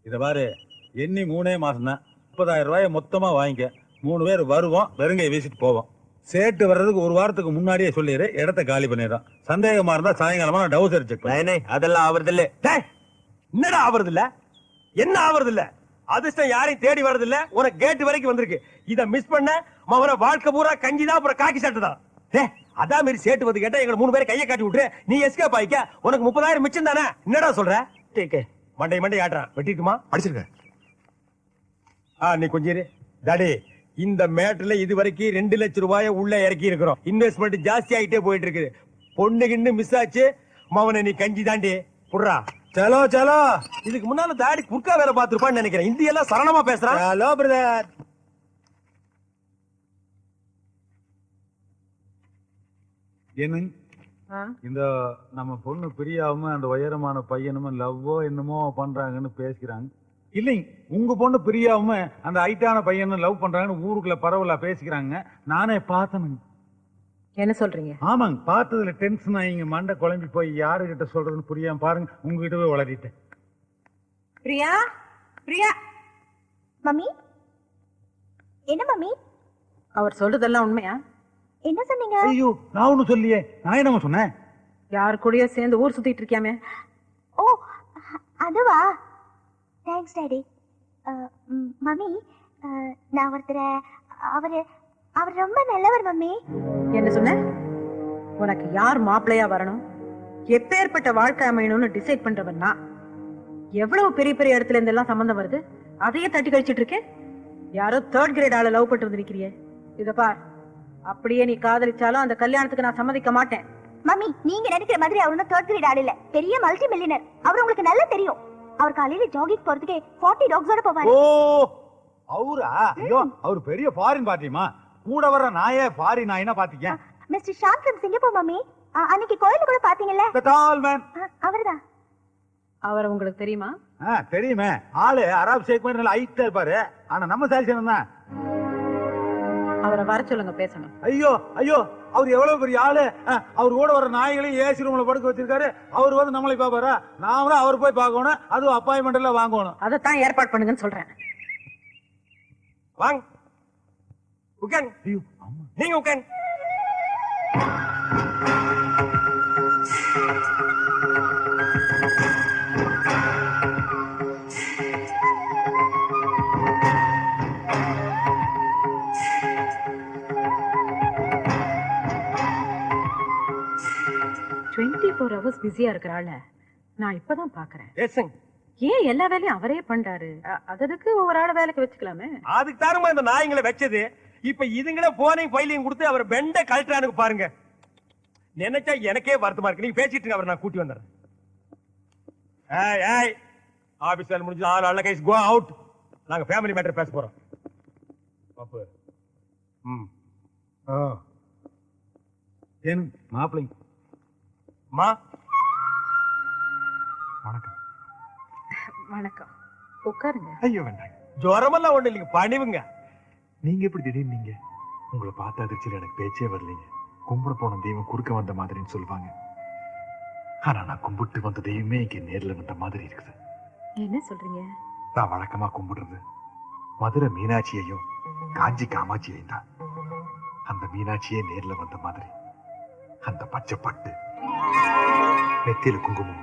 இத பாரு, எண்ணி 3 மாசம் தான். 30,000 ரூபாய் மொத்தமா வாங்கிக்க. 3 பேர் வருவோம், வெறுங்கையை வீசிட்டு போவோம். சேட்டு வர்றதுக்கு ஒரு வாரத்துக்கு முன்னாடியே சொல்லிடு, இடத்த காலி பண்ணிடுறோம். சந்தேகமா இருந்தா சாயங்காலமா நான் டவுசர் செக் பண்ணேன். அதெல்லாம் ஆவறது இல்ல. என்னடா ஆவறது இல்ல? என்ன ஆவறது இல்ல? அதிர்ஷ்டம் யாரையும் தேடி வர்றது இல்ல. உனக்கு கேட் வரைக்கும் வந்திருக்கு. இத மிஸ் பண்ண மவன வாழ்க்கை பூரா கஞ்சிதான், அப்புறம் காக்கி சட்டை தான். அதான் மாரி சேட்டு வந்து கேட்டா எங்க 3 பேரை கையை காட்டி விட்டுரு, நீ எஸ்கேப் ஆயிக்க. உனக்கு 30,000 மிச்சம் தானே. என்னடா சொல்ற? மண்டை ஆட்டுறான். வெட்டிட்டுமா? அடிச்சிருக்க. நீ கொஞ்சம் இரு. டாடி, இந்த மேட்ல இது வரைக்கும் 2 லட்சம் ரூபாய உள்ள இறக்கி இருக்கிறோம். இன்வெஸ்ட்மெண்ட் ஜாஸ்தி ஆகிட்டே போயிட்டு இருக்குது. பொண்ணுகின்னு மிஸ் ஆச்சு. மவனை நீ கஞ்சி தாண்டி புடுறா. சலோ சலோ. இதுக்கு முன்னால தாடி குறுக்கா வேலை பார்த்திருப்பான்னு நினைக்கிறேன். இந்தி எல்லாம் சரணமா பேசுறான். Hello brother. என்ன இந்த நம்ம பொண்ணு பிரியாவும் அந்த உயரமான பையனும் லவ்வோ என்னமோ பண்றாங்கன்னு பேசிக்கிறாங்க. இல்லைங்க, உங்க பொண்ணு பிரியாவும் அந்த ஹைட்டான பையனும் லவ் பண்றாங்கன்னு ஊருக்குள்ள பரவலா பேசிக்கிறாங்க. நானே பார்த்தனுங்க. என்ன சொல்றீங்க? ஆமாங்க, பார்த்ததுல டென்ஷன் ஆகிங்க. மண்டை குழம்பி போய் யாருகிட்ட சொல்றதுன்னு புரியாம பாருங்க, உங்ககிட்ட போய் வளரிட்டேன். பிரியா, பிரியா. மம்மி, என்ன மம்மி? அவர் சொல்றதெல்லாம் உண்மையா? என்ன சொன்னீங்க? ஐயோ, நான் ஒண்ணும் சொல்லியே. நான் என்னமா சொன்னேன்? யாரு கூடயோ சேர்ந்து ஊர் சுத்திட்டு இருக்கியாமே. ஓ, அதுவா? Thanks daddy. மம்மி, நான் ஒருத்தரை, அவர் ரொம்ப நல்லவர் மம்மி. என்ன சொன்ன? உனக்கு யார் மாப்பிள்ளையா வரணும், எப்பேற்பட்ட வாழ்க்கை அமையணும்னு டிசைட் பண்றவன் நான். எவ்வளவு பெரிய பெரிய இடத்துல இருந்தெல்லாம் சம்பந்தம் வருது, அதையே தட்டி கழிச்சிட்டு இருக்கேன். யாரோ 3rd கிரேட் ஆள லவ் பண்ணிட்டு வந்து நிக்கிறியே. இத பார், அப்படியே நீ காதலிச்சாலும் அந்த கல்யாணத்துக்கு நான் சம்மதிக்க மாட்டேன். மம்மி, நீங்க நினைக்கிற மாதிரி அவர் ஒன்னும் 3rd கிரேட் ஆள் இல்ல. பெரிய மல்டி மில்லியனர். அவர் உங்களுக்கு நல்லா தெரியும். அவர் காலையில ஜாகிங் போறதுக்கு 40 டாக்ஸோட போவாரு. ஓ, அவரா? ஐயோ, அவர் பெரிய ஃபாரின் பார்ட்டிமா. கூட வர நாயே ஃபாரின் நாயினா பாத்தீங்க. Mister Sham from Singapore mummy. அன்னைக்கு கோயில கூட பாத்தீங்கல்ல, The tall man. அவர்தான். அவர் உங்களுக்கு தெரியுமா? தெரியுமே. ஆளு அரப் ஷேக் மாதிரி நல்ல ஹைட்டா இருப்பாரு. ஆனா நம்ம சாரிசனம் தான். அவரை வர சொல்லுங்க, பேசணும். ஐயோ ஐயோ, அவர் எவ்வளவு பெரிய ஆளு. அவர் கூட வர நாய்களையும் ஏசி ரூம்ல படுக்க வச்சிருக்காரு. அவர் வந்து நம்மளை பாப்பாரா? நாமளும் அவர் போய் பார்க்கணும். அதுவும் அப்பாயின்மெண்ட் எல்லாம் வாங்கணும். அதைத்தான் ஏற்பாடு பண்ணுங்கன்னு சொல்றேன். வாங்க உட்கார். ஐயோ அம்மா, நீங்க உட்கார். hours பிஸியா இருக்கிறாள். நான் இப்பதான் பாக்குறேன். ஏன் எல்லா வேலையும் அவரே பண்றாரு? அதுக்கு ஒரு ஆள வேலைக்கு வச்சுக்கலாமே. அதுக்கு தாருமா இந்த நாய்களை வச்சது. இப்ப இதுங்களே போனையும் பைலையும் கொடுத்து அவர் பெண்ட கழட்டானுக்கு பாருங்க. நினைச்சா எனக்கே வருத்தமா இருக்கு. நீங்க பேசிட்டு அவர் நான் கூட்டி வந்துடுறேன். ஆபீஸ் முடிஞ்சு ஆல் கைஸ் கோ அவுட். நாங்க ஃபேமிலி மேட்டர் பேச போறோம். பாப்பு. ஏன் மாப்பிள்ளை? மா வணக்கம். வணக்கம், உட்காருங்க. ஐயோ வேண்டாம். ஜுரமெல்லாம் ஒண்ணு இல்லைங்க, பணிவுங்க. நீங்க எப்படி திடீர்னு நீங்க? உங்களை பார்த்த அதிர்ச்சியில் எனக்கு பேச்சே வரலைங்க. கும்பிட போன தெய்வம் குறுக்க வந்த மாதிரின்னு சொல்லுவாங்க. ஆனா நான் கும்பிட்டு வந்த தெய்வமே இங்க நேர்ல வந்த மாதிரி இருக்குது. என்ன சொல்றீங்க? நான் வழக்கமா கும்பிடுறது மதுரை மீனாட்சியையும் காஞ்சி காமாட்சியையும் தான். அந்த மீனாட்சியே நேர்ல வந்த மாதிரி அந்த பச்சை பட்டு, நெத்தியில குங்குமம்,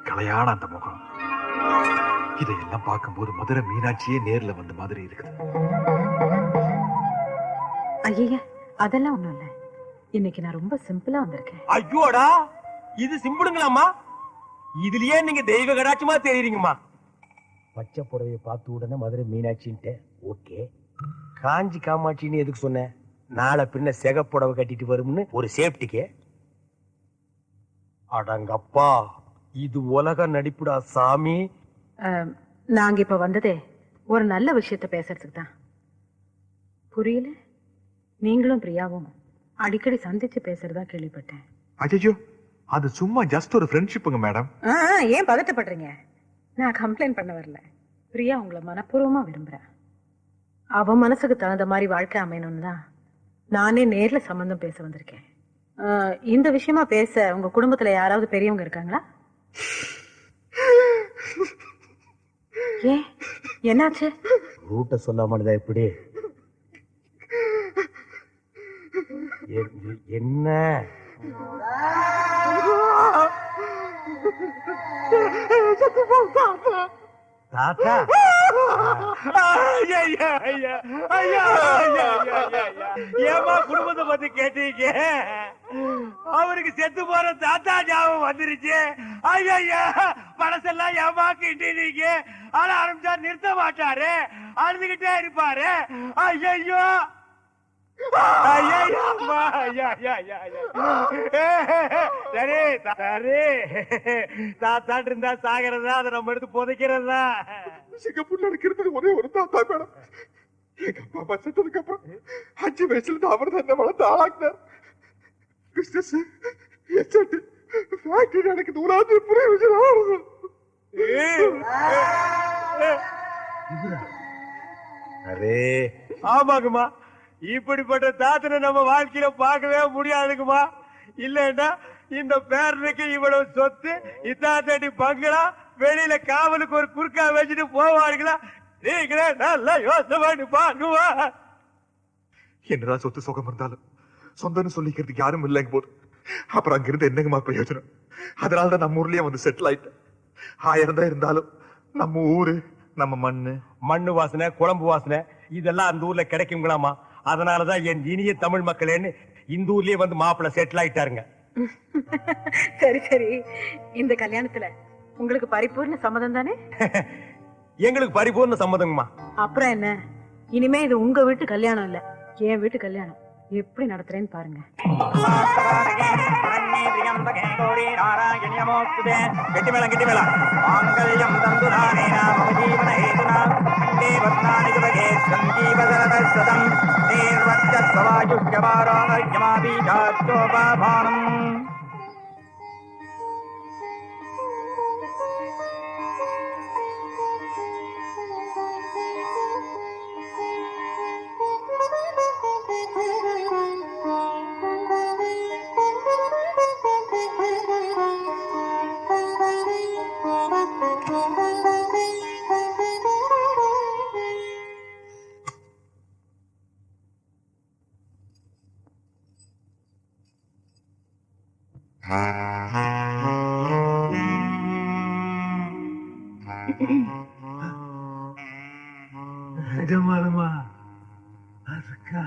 கலையான அந்த முகம், இதையெல்லாம் பார்க்கும்போது மதுரை மீனாட்சியே நேர்ல வந்த மாதிரி இருக்குது. ஐயா, அதெல்லாம் ஒண்ணும் இல்ல. இன்னைக்கு நான் ரொம்ப சிம்பிளா வந்திருக்கேன். ஐயோடா, இது சிம்பிளுங்களாம்மா? இதுலயே நீங்க தெய்வ கடாட்சமா தெரியுறீங்கம்மா. பச்சை புடவையை பார்த்து உடனே மதுரை மீனாட்சின்ட்டு ஓகே. காஞ்சி காமாட்சின்னு எதுக்கு சொன்ன? நாளை பின்ன செகப்புடவை கட்டிட்டு வரும்னு ஒரு சேஃப்டிக்கு. அடங்கப்பா, இது உலக நடிப்புடா சாமி. நாங்க இப்ப வந்ததே ஒரு நல்ல விஷயத்த பேசுறதுக்கு தான். புரியல? நீங்களும் பிரியாவும் அடிக்கடி சந்திச்சு பேசுறதா கேள்விப்பட்டேன். அஜய்யோ, அது சும்மா ஜஸ்ட் ஒரு ஃப்ரெண்ட்ஷிப்புங்க மேடம். ஏன் பதட்டப்படுறீங்க? நான் கம்ப்ளைண்ட் பண்ண வரல. பிரியா உங்களை மனப்பூர்வமா விரும்புறேன். அவ மனசுக்கு தகுந்த மாதிரி வாழ்க்கை அமையணும்னு தான் நானே நேர்ல சம்பந்தம் பேச வந்திருக்கேன். இந்த விஷயமா பேச உங்க குடும்பத்துல யாராவது பெரியவங்க இருக்காங்களா? ஏன் என்னாச்சு? ரூட்ட சொல்லாமலதா எப்படி? என்ன தாத்தா? ஏமா குடும்பத்தை பத்தி கேட்டீங்க? அவருக்கு செத்து போற தாத்தா ஞாபகம் வந்துருச்சு. ஐயா பழசெல்லாம் ஏமா கிட்டீங்க? ஆனா ஆரம்பிச்சா நிறுத்த மாட்டாரு, அழுதுகிட்டே இருப்பாரு. ஐயோ தாத்தாட்டு இருந்தா சாகிறதா, அதை நம்ம எடுத்து புதைக்கிறதா? சிங்கப்பூர்ல இருக்கிறது ஒரே ஒரு தாத்தா மேடம். எங்க அப்பா அம்மா செத்ததுக்கு அப்புறம் 5 வயசுல இருந்து அவர் தான் என்ன வளர்த்து ஆளாக்குனார். பிசினஸ் எஸ்டேட் ஃபேக்டரி எனக்கு தூராது புரிய அரே ஆமாங்கம்மா, இப்படிப்பட்ட தாத்தனை நம்ம வாழ்க்கையில பார்க்கவே முடியாதுங்கம்மா. இல்லன்னா இந்த பேரனுக்கு இவ்வளவு சொத்து, இத்தாத்தடி பங்களா, வெளியில காவலுக்கு ஒரு குறுக்கா வச்சுட்டு போவாருங்களா? நீங்களே நல்லா யோசனை பண்ணி பாருவா. என்னதான் சொத்து சுகம் இருந்தாலும் சொந்தம்னு சொல்லிக்கிறதுக்கு யாரும் இல்லைங்க போது அப்புறம் அங்கிருந்து என்னங்கம்மா பிரயோஜனம்? அதனாலதான் நம்ம ஊர்லயே வந்து செட்டில் ஆயிட்டேன். 1000 தான் இருந்தாலும் நம்ம ஊரு, நம்ம மண்ணு வாசனை, குழம்பு வாசனை இதெல்லாம் அந்த ஊர்ல கிடைக்குங்களாமா. அதனாலதான் என் இனிய தமிழ் மக்களேன்னு இந்த ஊர்லயே வந்து மாப்பிள்ள செட்டில் ஆயிட்டாருங்க. சரி சரி, இந்த கல்யாணத்துல உங்களுக்கு பரிபூர்ண சம்மதம் தானே? எங்களுக்கு பரிபூர்ண சம்மதங்கம்மா. அப்புறம் என்ன, இனிமே இது உங்க வீட்டு கல்யாணம் இல்ல, என் வீட்டு கல்யாணம். எப்படி நடத்துறேன்னு பாருங்க. கெட்டி மேளம் கெட்டி மேளம். மாங்கல்யம் தந்துதானே நாம ஜீவன ஹேதுனா கண்டே பத்மானி சுபகே சஞ்சீவசரதம் நீர்வச்சஸ்வவாயுஷ்யவாரோகயமாபீஜாச்சோபாபானம். நிஜமாலுமா? அதுக்கா?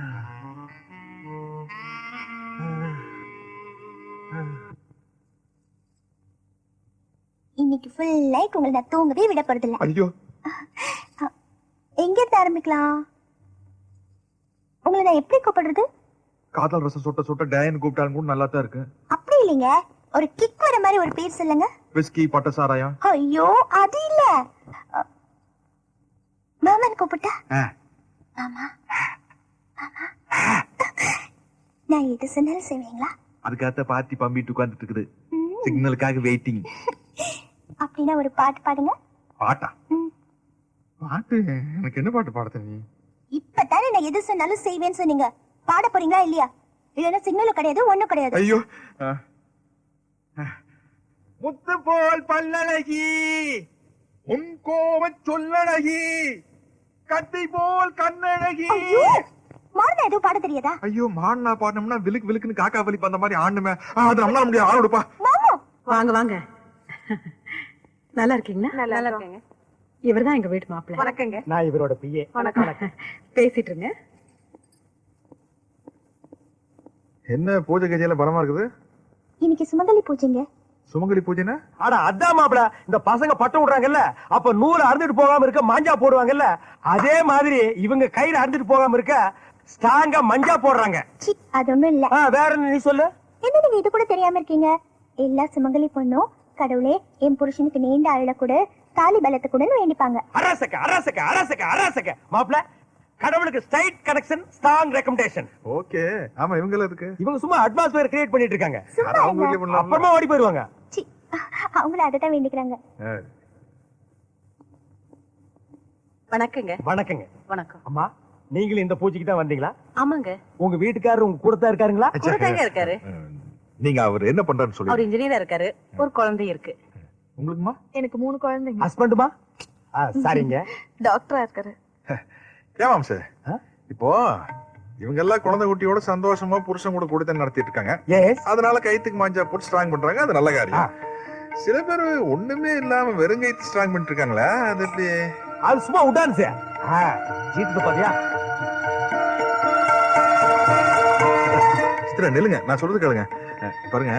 இன்னைக்கு ஃபுல் லைட் உங்களை நான் தூங்கவே விட போறதில்ல. ஐயோ எங்க இருந்து ஆரம்பிக்கலாம்? உங்களை நான் எப்படி கூப்பிடுறது? காதல் ரசம் சுட்ட சுட்ட டயன் கூப்பிட்டாலும் கூட நல்லா தான் இருக்கு. அப்படி இல்லைங்க, ஒரு கிக் வர மாதிரி ஒரு பேர் சொல்லுங்க. விஸ்கி, பட்ட சாராயம். ஐயோ அது இல்ல, மாமன் கூப்பிட்டா? மாமா நான் எது சொன்னாலும் செய்வீங்களா? அதுக்காக பார்ட்டி பம்பிட்டு உட்கார்ந்துட்டு இருக்குது. சிக்னலுக்காக வெயிட்டிங். அப்படின்னா ஒரு பாட்டு பாடுங்க. பாட்டா? பாட்டு? எனக்கு என்ன பாட்டு பாடுற நீ? இப்பதானே நான் எது சொன்னாலும் செய்வேன்னு சொன்னீங்க. பாட போறீங்களா இல்லையா? இல்லன்னா சிக்னலும் கிடையாது, ஒண்ணும் கிடையாது. ஐயோ முத்து போல் பல்லழகி, உன் கோவ சொல்லழகி, கத்தி போல் கண்ணழகி. மாறன எதுவும் பாட தெரியாதா? ஐயோ மாடனா பாடணும்னா விலுக்கு விலுக்குன்னு காக்கா வலி பந்த மாதிரி ஆடணுமே. அது நம்மளால முடியாது. ஆள் விடுப்பா. மாமா வாங்க வாங்க. நல்லா இருக்கீங்களா? நல்லா இருக்கேங்க. இவர்தான் எங்க வீட்டு மாப்பிள்ளை. வணக்கங்க. நான் இவரோட பிஏ. வணக்கம். பேசிட்டு இருங்க. என்ன பூஜை கஜையில பலமா இருக்குது? இன்னைக்கு சுமங்கலி பூஜைங்க. சுமங்கலி பூஜைனா? அட அதான் மாப்பிள, இந்த பசங்க பட்டம் விடுறாங்கல்ல, அப்ப நூறு அறுந்துட்டு போகாம இருக்க மஞ்சா போடுவாங்கல்ல, அதே மாதிரி இவங்க கயிறு அறுந்துட்டு போகாம இருக்க ஸ்ட்ராங்கா மஞ்சா போடுறாங்க. சி, அது ஒண்ணும் இல்ல. வேற என்ன நீ சொல்லு? என்ன நீங்க இது கூட தெரியாம இருக்கீங்க? எல்லா சுமங்கலி பொண்ணும் கடவுளே என் புருஷனுக்கு நீண்ட ஆயுள கூட தாலி பலத்தை கூட வேண்டிப்பாங்க. அரசக்க அரசக்க அரசக்க அரசக்க மாப்பிள, கடவுளுக்கு straight connection, strong recommendation. Okay. ஆமா இவங்க எதுக்கு? இவங்க சும்மா அட்மாஸ்பியர் கிரியேட் பண்ணிட்டு இருக்காங்க. அது அவங்க வீட்லயே பண்ணலாம். அப்புறமா ஓடி போயிடுவாங்க. சி, அவங்கள அததான் வேண்டிக்கிறாங்க. வணக்கங்க. வணக்கங்க. வணக்கம். அம்மா, நீங்களும் இந்த பூஜைக்கு தான் வந்தீங்களா? ஆமாங்க. உங்க வீட்டுக்காரர் உங்க கூட தான் இருக்காருங்களா? கூட தாங்க இருக்காரு. நீங்க அவர் என்ன பண்றாருன்னு அவர் சொல்லி. இன்ஜினியரா இருக்காரு. ஒரு குழந்தை இருக்கு. உங்களுக்குமா? எனக்கு 3 குழந்தைங்க. ஹஸ்பண்டுமா? சரிங்க. டாக்டரா இருக்காரு. ஏமாம் சார் இப்போ இவங்க எல்லாம் குழந்தை குட்டியோட சந்தோஷமா புருஷன் கூட கூடத்தான் நடத்திட்டு இருக்காங்க. எஸ். அதனால கைத்துக்கு மாஞ்சா போட்டு ஸ்ட்ராங் பண்றாங்க. அது நல்ல காரியம். சில பேர் ஒண்ணுமே இல்லாம வெறும் கைத்து ஸ்ட்ராங் பண்ணிட்டு இருக்காங்களா? அது எப்படி? அது சும்மா விட்டான் சார். சீட்டு பாத்தியா? சித்ரா நில்லுங்க, நான் சொல்றது கேளுங்க. பாருங்க,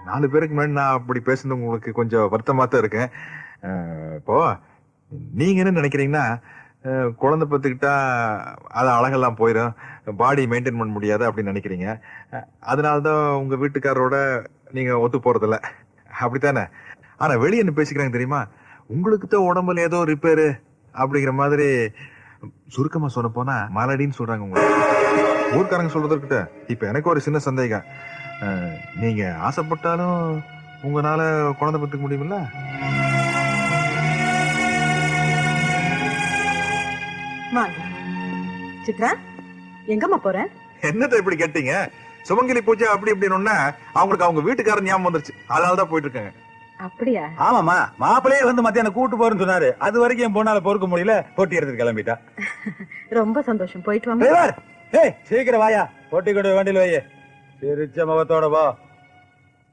4 பேருக்கு முன்னாடி நான் அப்படி பேசுறது உங்களுக்கு கொஞ்சம் வருத்தமா தான் இருக்கு. இப்போ நீங்க என்ன நினைக்கிறீங்கன்னா, குழந்தை பத்துக்கிட்டா அது அழகெல்லாம் போயிடும், பாடி மெயின்டைன் பண்ண முடியாது அப்படின்னு நினைக்கிறீங்க. அதனாலதான் உங்க வீட்டுக்காரரோட நீங்க ஒத்து போறதில்ல, அப்படித்தானே? ஆனா வெளியே என்ன பேசிக்கிறாங்க தெரியுமா? உங்களுக்கு தான் உடம்புல ஏதோ ரிப்பேரு அப்படிங்கிற மாதிரி. சுருக்கமா சொல்ல போனா மலடின்னு சொல்றாங்க உங்களுக்கு ஊர்க்காரங்க சொல்றதுக்கிட்ட. இப்ப எனக்கு ஒரு சின்ன சந்தேகம். நீங்க ஆசைப்பட்டாலும் உங்களால குழந்தை பெற்றுக்க முடியுமில்ல? வாங்க சித்ரா, எங்கம்மா போற? என்னத்த இப்படி கேட்டீங்க? சுமங்கலி பூஜை அப்படி இப்படின்னு அவங்களுக்கு அவங்க வீட்டுக்காரர் ஞாபகம் வந்துருச்சு. அதனாலதான் போயிட்டு இருக்காங்க. அப்படியா? ஆமாமா, மாப்பிள்ளையே வந்து மத்தியானம் கூட்டு போறேன்னு சொன்னாரு. அது வரைக்கும் என் பொண்ணால பொறுக்க முடியல, போட்டி எடுத்துட்டு கிளம்பிட்டா. ரொம்ப சந்தோஷம், போயிட்டு வாங்க. டிரைவர், ஏய் சீக்கிரம் வாயா, போட்டி கொண்டு வண்டியில் வையே. சிரிச்ச முகத்தோட வா.